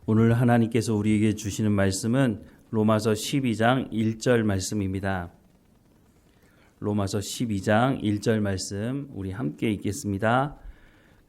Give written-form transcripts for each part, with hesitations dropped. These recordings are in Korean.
오늘 하나님께서 우리에게 주시는 말씀은 로마서 12장 1절 말씀입니다. 로마서 12장 1절 말씀 우리 함께 읽겠습니다.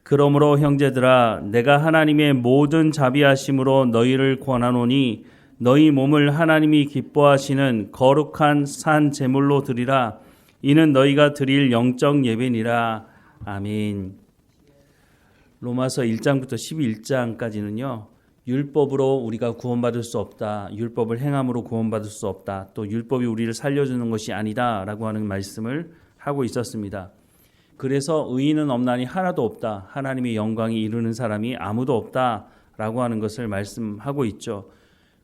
그러므로 형제들아 내가 하나님의 모든 자비하심으로 너희를 권하노니 너희 몸을 하나님이 기뻐하시는 거룩한 산 제물로 드리라. 이는 너희가 드릴 영적 예배니라. 아멘. 로마서 1장부터 11장까지는요. 율법으로 우리가 구원받을 수 없다. 율법을 행함으로 구원받을 수 없다. 또 율법이 우리를 살려주는 것이 아니다. 라고 하는 말씀을 하고 있었습니다. 그래서 의인은 없나니 하나도 없다. 하나님의 영광이 이루는 사람이 아무도 없다. 라고 하는 것을 말씀하고 있죠.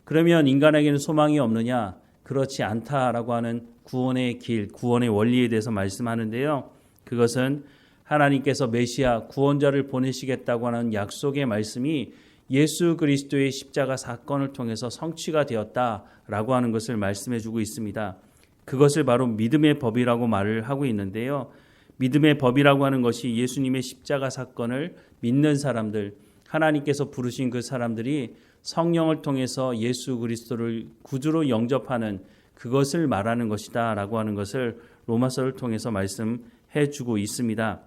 그러면 인간에게는 소망이 없느냐? 그렇지 않다라고 하는 구원의 길, 구원의 원리에 대해서 말씀하는데요. 그것은 하나님께서 메시아 구원자를 보내시겠다고 하는 약속의 말씀이 예수 그리스도의 십자가 사건을 통해서 성취가 되었다라고 하는 것을 말씀해 주고 있습니다. 그것을 바로 믿음의 법이라고 말을 하고 있는데요. 믿음의 법이라고 하는 것이 예수님의 십자가 사건을 믿는 사람들, 하나님께서 부르신 그 사람들이 성령을 통해서 예수 그리스도를 구주로 영접하는 그것을 말하는 것이다 라고 하는 것을 로마서를 통해서 말씀해 주고 있습니다.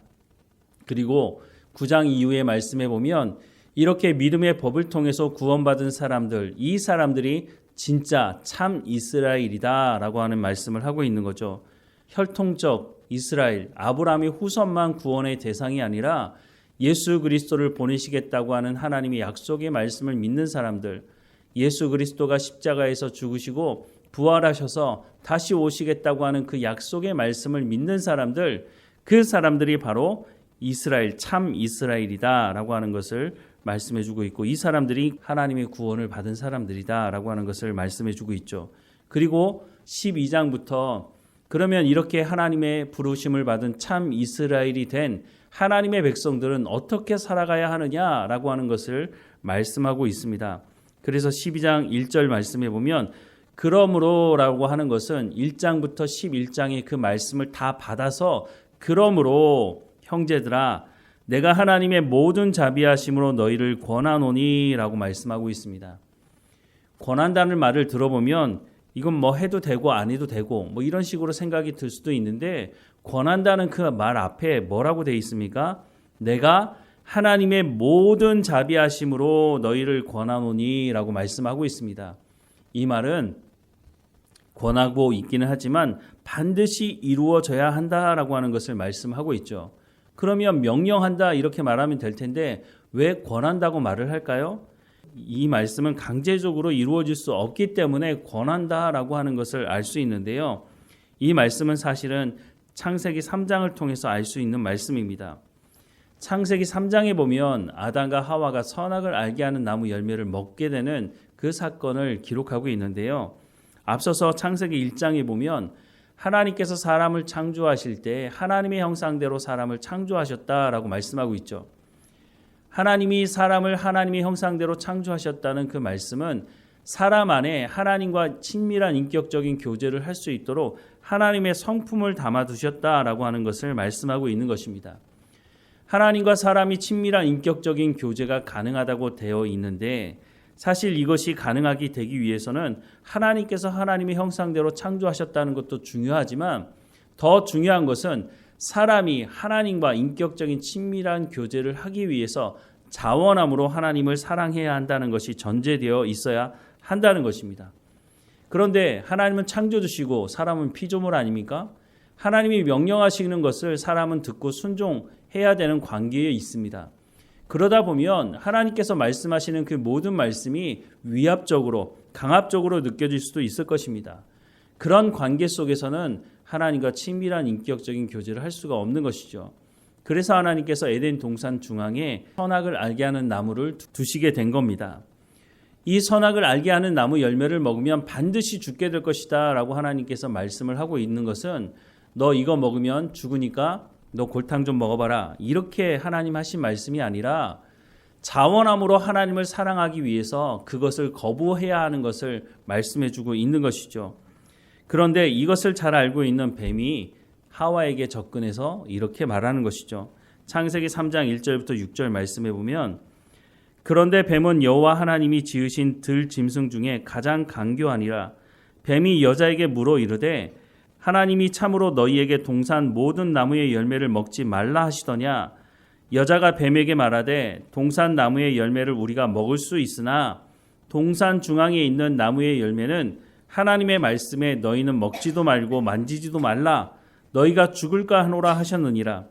그리고 9장 이후의 말씀에 보면 이렇게 믿음의 법을 통해서 구원받은 사람들, 이 사람들이 진짜 참 이스라엘이다 라고 하는 말씀을 하고 있는 거죠. 혈통적 이스라엘, 아브라함의 후손만 구원의 대상이 아니라 예수 그리스도를 보내시겠다고 하는 하나님의 약속의 말씀을 믿는 사람들, 예수 그리스도가 십자가에서 죽으시고 부활하셔서 다시 오시겠다고 하는 그 약속의 말씀을 믿는 사람들, 그 사람들이 바로 이스라엘, 참 이스라엘이다 라고 하는 것을 말씀해 주고 있고, 이 사람들이 하나님의 구원을 받은 사람들이다 라고 하는 것을 말씀해 주고 있죠. 그리고 12장부터 그러면 이렇게 하나님의 부르심을 받은 참 이스라엘이 된 하나님의 백성들은 어떻게 살아가야 하느냐라고 하는 것을 말씀하고 있습니다. 그래서 12장 1절 말씀에 보면 그러므로라고 하는 것은 1장부터 11장의 그 말씀을 다 받아서 그러므로 형제들아 내가 하나님의 모든 자비하심으로 너희를 권하노니 라고 말씀하고 있습니다. 권한다는 말을 들어보면 이건 뭐 해도 되고 안 해도 되고 뭐 이런 식으로 생각이 들 수도 있는데, 권한다는 그 말 앞에 뭐라고 되어 있습니까? 내가 하나님의 모든 자비하심으로 너희를 권하노니 라고 말씀하고 있습니다. 이 말은 권하고 있기는 하지만 반드시 이루어져야 한다라고 하는 것을 말씀하고 있죠. 그러면 명령한다 이렇게 말하면 될 텐데 왜 권한다고 말을 할까요? 이 말씀은 강제적으로 이루어질 수 없기 때문에 권한다라고 하는 것을 알 수 있는데요. 이 말씀은 사실은 창세기 3장을 통해서 알 수 있는 말씀입니다. 창세기 3장에 보면 아담과 하와가 선악을 알게 하는 나무 열매를 먹게 되는 그 사건을 기록하고 있는데요. 앞서서 창세기 1장에 보면 하나님께서 사람을 창조하실 때 하나님의 형상대로 사람을 창조하셨다라고 말씀하고 있죠. 하나님이 사람을 하나님의 형상대로 창조하셨다는 그 말씀은 사람 안에 하나님과 친밀한 인격적인 교제를 할 수 있도록 하나님의 성품을 담아두셨다라고 하는 것을 말씀하고 있는 것입니다. 하나님과 사람이 친밀한 인격적인 교제가 가능하다고 되어 있는데, 사실 이것이 가능하게 되기 위해서는 하나님께서 하나님의 형상대로 창조하셨다는 것도 중요하지만 더 중요한 것은 사람이 하나님과 인격적인 친밀한 교제를 하기 위해서 자원함으로 하나님을 사랑해야 한다는 것이 전제되어 있어야 한다는 것입니다. 그런데 하나님은 창조주시고 사람은 피조물 아닙니까? 하나님이 명령하시는 것을 사람은 듣고 순종해야 되는 관계에 있습니다. 그러다 보면 하나님께서 말씀하시는 그 모든 말씀이 위압적으로 강압적으로 느껴질 수도 있을 것입니다. 그런 관계 속에서는 하나님과 친밀한 인격적인 교제를 할 수가 없는 것이죠. 그래서 하나님께서 에덴 동산 중앙에 선악을 알게 하는 나무를 두시게 된 겁니다. 이 선악을 알게 하는 나무 열매를 먹으면 반드시 죽게 될 것이다 라고 하나님께서 말씀을 하고 있는 것은 너 이거 먹으면 죽으니까 너 골탕 좀 먹어봐라, 이렇게 하나님 하신 말씀이 아니라 자원함으로 하나님을 사랑하기 위해서 그것을 거부해야 하는 것을 말씀해주고 있는 것이죠. 그런데 이것을 잘 알고 있는 뱀이 하와에게 접근해서 이렇게 말하는 것이죠. 창세기 3장 1절부터 6절 말씀해 보면 그런데 뱀은 여호와 하나님이 지으신 들 짐승 중에 가장 간교하니라. 뱀이 여자에게 물어 이르되 하나님이 참으로 너희에게 동산 모든 나무의 열매를 먹지 말라 하시더냐. 여자가 뱀에게 말하되 동산 나무의 열매를 우리가 먹을 수 있으나 동산 중앙에 있는 나무의 열매는 하나님의 말씀에 너희는 먹지도 말고 만지지도 말라. 너희가 죽을까 하노라 하셨느니라.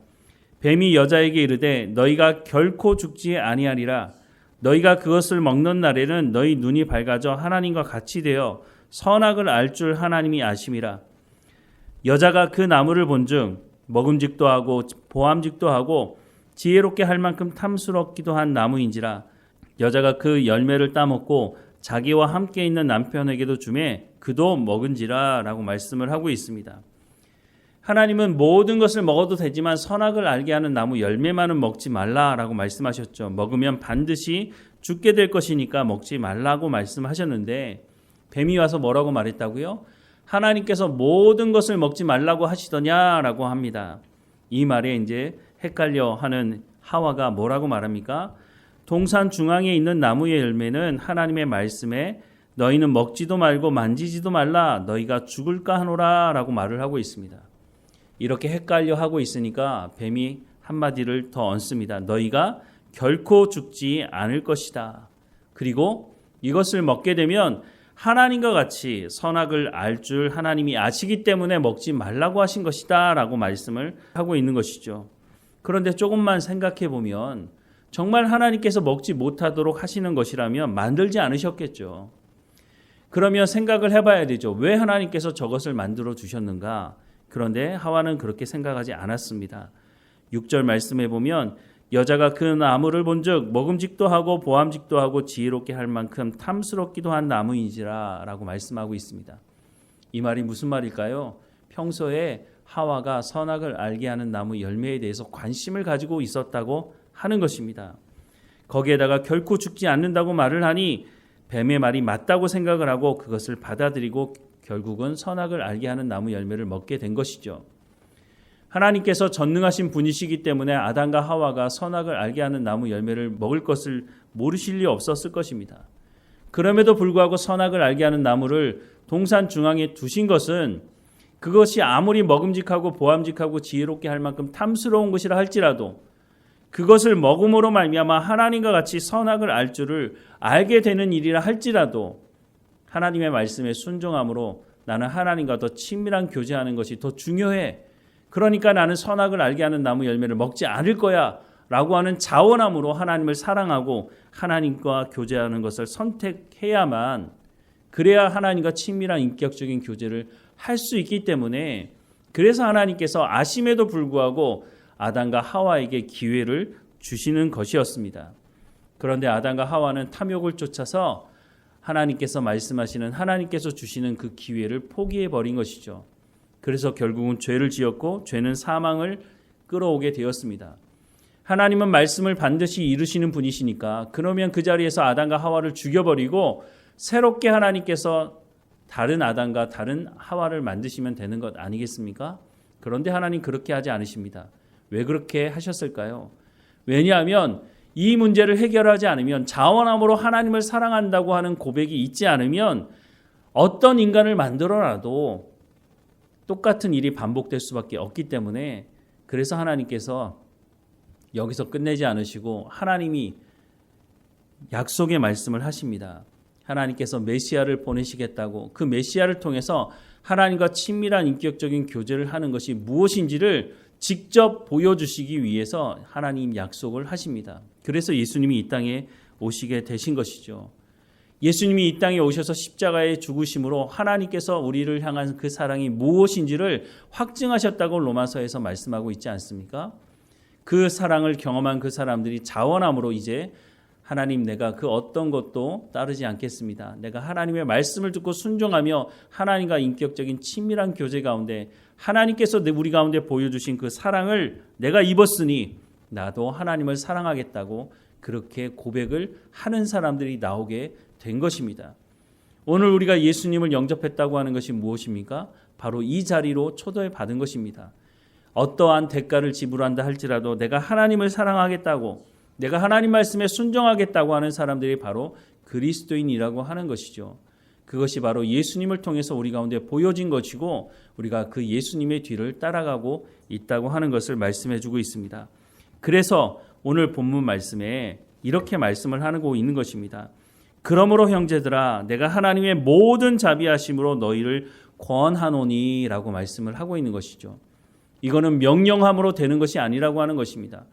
뱀이 여자에게 이르되 너희가 결코 죽지 아니하리라. 너희가 그것을 먹는 날에는 너희 눈이 밝아져 하나님과 같이 되어 선악을 알 줄 하나님이 아심이라. 여자가 그 나무를 본즉 먹음직도 하고 보암직도 하고 지혜롭게 할 만큼 탐스럽기도 한 나무인지라. 여자가 그 열매를 따먹고 자기와 함께 있는 남편에게도 주매 그도 먹은지라 라고 말씀을 하고 있습니다. 하나님은 모든 것을 먹어도 되지만 선악을 알게 하는 나무 열매만은 먹지 말라라고 말씀하셨죠. 먹으면 반드시 죽게 될 것이니까 먹지 말라고 말씀하셨는데 뱀이 와서 뭐라고 말했다고요? 하나님께서 모든 것을 먹지 말라고 하시더냐라고 합니다. 이 말에 이제 헷갈려하는 하와가 뭐라고 말합니까? 동산 중앙에 있는 나무의 열매는 하나님의 말씀에 너희는 먹지도 말고 만지지도 말라 너희가 죽을까 하노라 라고 말을 하고 있습니다. 이렇게 헷갈려 하고 있으니까 뱀이 한마디를 더 얹습니다. 너희가 결코 죽지 않을 것이다. 그리고 이것을 먹게 되면 하나님과 같이 선악을 알 줄 하나님이 아시기 때문에 먹지 말라고 하신 것이다 라고 말씀을 하고 있는 것이죠. 그런데 조금만 생각해 보면 정말 하나님께서 먹지 못하도록 하시는 것이라면 만들지 않으셨겠죠. 그러면 생각을 해봐야 되죠. 왜 하나님께서 저것을 만들어 주셨는가? 그런데 하와는 그렇게 생각하지 않았습니다. 6절 말씀에 보면 여자가 그 나무를 본즉 먹음직도 하고 보암직도 하고 지혜롭게 할 만큼 탐스럽기도 한 나무인지라 라고 말씀하고 있습니다. 이 말이 무슨 말일까요? 평소에 하와가 선악을 알게 하는 나무 열매에 대해서 관심을 가지고 있었다고 하는 것입니다. 거기에다가 결코 죽지 않는다고 말을 하니 뱀의 말이 맞다고 생각을 하고 그것을 받아들이고 결국은 선악을 알게 하는 나무 열매를 먹게 된 것이죠. 하나님께서 전능하신 분이시기 때문에 아담과 하와가 선악을 알게 하는 나무 열매를 먹을 것을 모르실 리 없었을 것입니다. 그럼에도 불구하고 선악을 알게 하는 나무를 동산 중앙에 두신 것은 그것이 아무리 먹음직하고 보암직하고 지혜롭게 할 만큼 탐스러운 것이라 할지라도 그것을 먹음으로 말미암아 하나님과 같이 선악을 알 줄을 알게 되는 일이라 할지라도 하나님의 말씀에 순종함으로 나는 하나님과 더 친밀한 교제하는 것이 더 중요해. 그러니까 나는 선악을 알게 하는 나무 열매를 먹지 않을 거야 라고 하는 자원함으로 하나님을 사랑하고 하나님과 교제하는 것을 선택해야만 그래야 하나님과 친밀한 인격적인 교제를 할 수 있기 때문에 그래서 하나님께서 아심에도 불구하고 아담과 하와에게 기회를 주시는 것이었습니다. 그런데 아담과 하와는 탐욕을 쫓아서 하나님께서 말씀하시는 하나님께서 주시는 그 기회를 포기해버린 것이죠. 그래서 결국은 죄를 지었고 죄는 사망을 끌어오게 되었습니다. 하나님은 말씀을 반드시 이루시는 분이시니까 그러면 그 자리에서 아담과 하와를 죽여버리고 새롭게 하나님께서 다른 아담과 다른 하와를 만드시면 되는 것 아니겠습니까? 그런데 하나님 그렇게 하지 않으십니다. 왜 그렇게 하셨을까요? 왜냐하면 이 문제를 해결하지 않으면 자원함으로 하나님을 사랑한다고 하는 고백이 있지 않으면 어떤 인간을 만들어놔도 똑같은 일이 반복될 수밖에 없기 때문에 그래서 하나님께서 여기서 끝내지 않으시고 하나님이 약속의 말씀을 하십니다. 하나님께서 메시아를 보내시겠다고 그 메시아를 통해서 하나님과 친밀한 인격적인 교제를 하는 것이 무엇인지를 직접 보여주시기 위해서 하나님 약속을 하십니다. 그래서 예수님이 이 땅에 오시게 되신 것이죠. 예수님이 이 땅에 오셔서 십자가에 죽으심으로 하나님께서 우리를 향한 그 사랑이 무엇인지를 확증하셨다고 로마서에서 말씀하고 있지 않습니까? 그 사랑을 경험한 그 사람들이 자원함으로 이제 하나님 내가 그 어떤 것도 따르지 않겠습니다. 내가 하나님의 말씀을 듣고 순종하며 하나님과 인격적인 친밀한 교제 가운데 하나님께서 우리 가운데 보여주신 그 사랑을 내가 입었으니 나도 하나님을 사랑하겠다고 그렇게 고백을 하는 사람들이 나오게 된 것입니다. 오늘 우리가 예수님을 영접했다고 하는 것이 무엇입니까? 바로 이 자리로 초대를 받은 것입니다. 어떠한 대가를 지불한다 할지라도 내가 하나님을 사랑하겠다고 내가 하나님 말씀에 순종하겠다고 하는 사람들이 바로 그리스도인이라고 하는 것이죠. 그것이 바로 예수님을 통해서 우리 가운데 보여진 것이고 우리가 그 예수님의 뒤를 따라가고 있다고 하는 것을 말씀해 주고 있습니다. 그래서 오늘 본문 말씀에 이렇게 말씀을 하고 있는 것입니다. 그러므로 형제들아 내가 하나님의 모든 자비하심으로 너희를 권하노니 라고 말씀을 하고 있는 것이죠. 이거는 명령함으로 되는 것이 아니라고 하는 것입니다.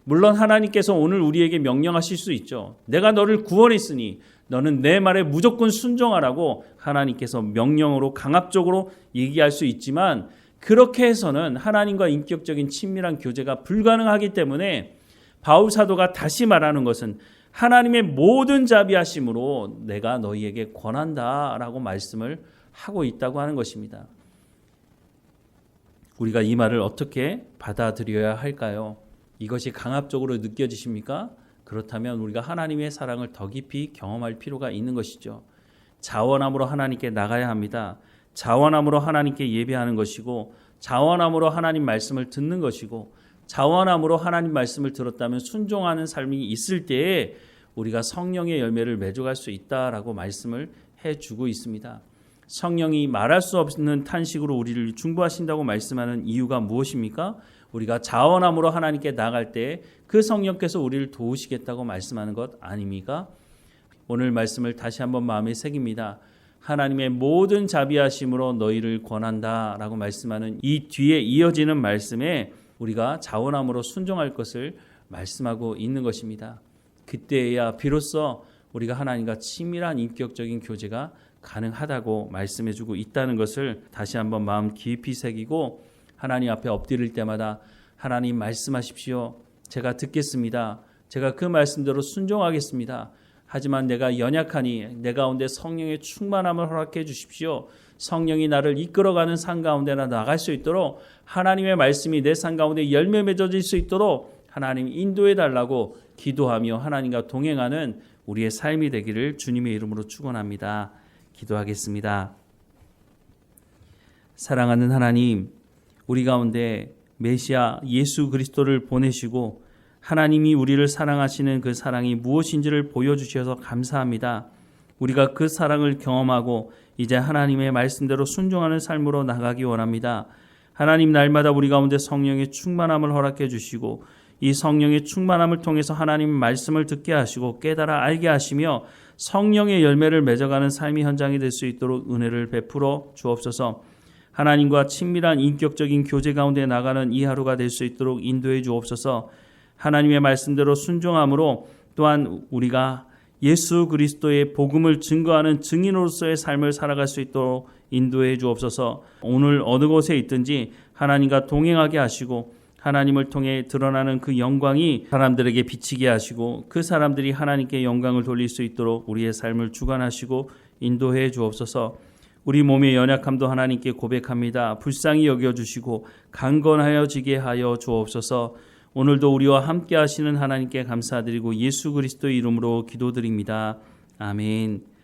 물론 하나님께서 오늘 우리에게 명령하실 수 있죠. 내가 너를 구원했으니 너는 내 말에 무조건 순종하라고 하나님께서 명령으로 강압적으로 얘기할 수 있지만 그렇게 해서는 하나님과 인격적인 친밀한 교제가 불가능하기 때문에 바울 사도가 다시 말하는 것은 하나님의 모든 자비하심으로 내가 너희에게 권한다라고 말씀을 하고 있다고 하는 것입니다. 우리가 이 말을 어떻게 받아들여야 할까요? 이것이 강압적으로 느껴지십니까? 그렇다면 우리가 하나님의 사랑을 더 깊이 경험할 필요가 있는 것이죠. 자원함으로 하나님께 나가야 합니다. 자원함으로 하나님께 예배하는 것이고 자원함으로 하나님 말씀을 듣는 것이고 자원함으로 하나님 말씀을 들었다면 순종하는 삶이 있을 때에 우리가 성령의 열매를 맺어갈 수 있다라고 말씀을 해주고 있습니다. 성령이 말할 수 없는 탄식으로 우리를 중보하신다고 말씀하는 이유가 무엇입니까? 우리가 자원함으로 하나님께 나갈 때 그 성령께서 우리를 도우시겠다고 말씀하는 것 아닙니까? 오늘 말씀을 다시 한번 마음에 새깁니다. 하나님의 모든 자비하심으로 너희를 권한다 라고 말씀하는 이 뒤에 이어지는 말씀에 우리가 자원함으로 순종할 것을 말씀하고 있는 것입니다. 그때야 비로소 우리가 하나님과 친밀한 인격적인 교제가 가능하다고 말씀해주고 있다는 것을 다시 한번 마음 깊이 새기고 하나님 앞에 엎드릴 때마다 하나님 말씀하십시오. 제가 듣겠습니다. 제가 그 말씀대로 순종하겠습니다. 하지만 내가 연약하니 내 가운데 성령의 충만함을 허락해 주십시오. 성령이 나를 이끌어가는 삶 가운데나 나갈 수 있도록 하나님의 말씀이 내 삶 가운데 열매 맺어질 수 있도록 하나님 인도해 달라고 기도하며 하나님과 동행하는 우리의 삶이 되기를 주님의 이름으로 축원합니다. 기도하겠습니다. 사랑하는 하나님, 우리 가운데 메시아 예수 그리스도를 보내시고 하나님이 우리를 사랑하시는 그 사랑이 무엇인지를 보여주셔서 감사합니다. 우리가 그 사랑을 경험하고 이제 하나님의 말씀대로 순종하는 삶으로 나가기 원합니다. 하나님 날마다 우리 가운데 성령의 충만함을 허락해 주시고 이 성령의 충만함을 통해서 하나님 말씀을 듣게 하시고 깨달아 알게 하시며 성령의 열매를 맺어가는 삶의 현장이 될 수 있도록 은혜를 베풀어 주옵소서. 하나님과 친밀한 인격적인 교제 가운데 나가는 이 하루가 될 수 있도록 인도해 주옵소서. 하나님의 말씀대로 순종함으로 또한 우리가 예수 그리스도의 복음을 증거하는 증인으로서의 삶을 살아갈 수 있도록 인도해 주옵소서. 오늘 어느 곳에 있든지 하나님과 동행하게 하시고 하나님을 통해 드러나는 그 영광이 사람들에게 비치게 하시고 그 사람들이 하나님께 영광을 돌릴 수 있도록 우리의 삶을 주관하시고 인도해 주옵소서. 우리 몸의 연약함도 하나님께 고백합니다. 불쌍히 여겨주시고 강건하여지게 하여 주옵소서. 오늘도 우리와 함께 하시는 하나님께 감사드리고 예수 그리스도의 이름으로 기도드립니다. 아멘.